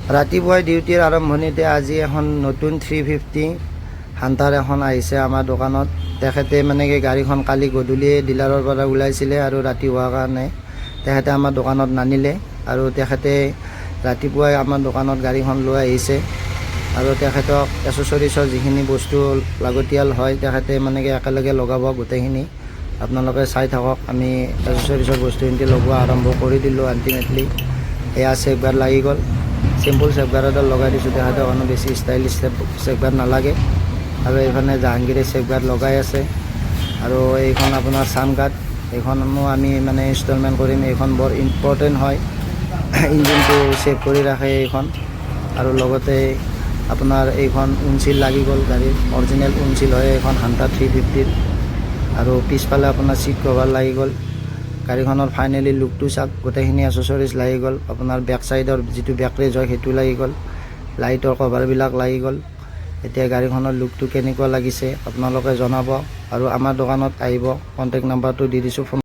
ৰাতিপুৱাই ডিউটিৰ আৰম্ভণিতে আজি এখন নতুন 350 হান্টাৰ এখন আহিছে আমাৰ দোকানত। তেখেতে মানে কি গাড়ীখন কালি গধূলিয়ে ডিলাৰৰ পৰা ওলাইছিলে আৰু ৰাতি হোৱাৰ কাৰণে তেখেতে আমাৰ দোকানত নানিলে আৰু তেখেতে ৰাতিপুৱাই আমাৰ দোকানত গাড়ীখন লৈ আহিছে আৰু তেখেতক এচেছৰিজৰ যিখিনি বস্তু লাগতিয়াল হয় তেখেতে মানে কি একেলগে লগাব গোটেইখিনি। আপোনালোকে চাই থাকক, আমি এচেছৰিজৰ বস্তুখিনি লগোৱা আৰম্ভ কৰি দিলোঁ। আল্টিমেটলি এয়া চেকগাৰ্ড লাগি গ'ল। চিম্পুল চেকগাৰ্ড এডাল লগাই দিছোঁ, তেখেতৰ কাৰণে বেছি ষ্টাইলিছ চেকগাৰ্ড নালাগে। আৰু এইফালে জাহাংগীৰে চেকগাৰ্ড লগাই আছে আৰু এইখন আপোনাৰ ছানগাৰ্ড, এইখনো আমি মানে ইনষ্টলমেণ্ট কৰিম। এইখন বৰ ইম্পৰ্টেণ্ট হয়, ইঞ্জিনটো চেভ কৰি ৰাখে এইখন। আৰু লগতে আপোনাৰ এইখন উইণ্ডশ্বিল্ড লাগি গ'ল, গাড়ীৰ অৰিজিনেল উইণ্ডশ্বিল্ড হয় এইখন হান্টাৰ 350ৰ। আৰু পিছফালে আপোনাৰ ছিট কভাৰ লাগি গ'ল। গাড়ীখনৰ ফাইনেলি লুকটো চাওক, গোটেইখিনি এচেছৰিজ লাগি গ'ল। আপোনাৰ বেক চাইডৰ যিটো বেকৰেজ হয় সেইটো লাগি গ'ল, লাইটৰ কভাৰবিলাক লাগি গ'ল। এতিয়া গাড়ীখনৰ লুকটো কেনেকুৱা লাগিছে আপোনালোকে জনাব আৰু আমাৰ দোকানত আহিব। কণ্টেক্ট নাম্বাৰটো দি দিছোঁ।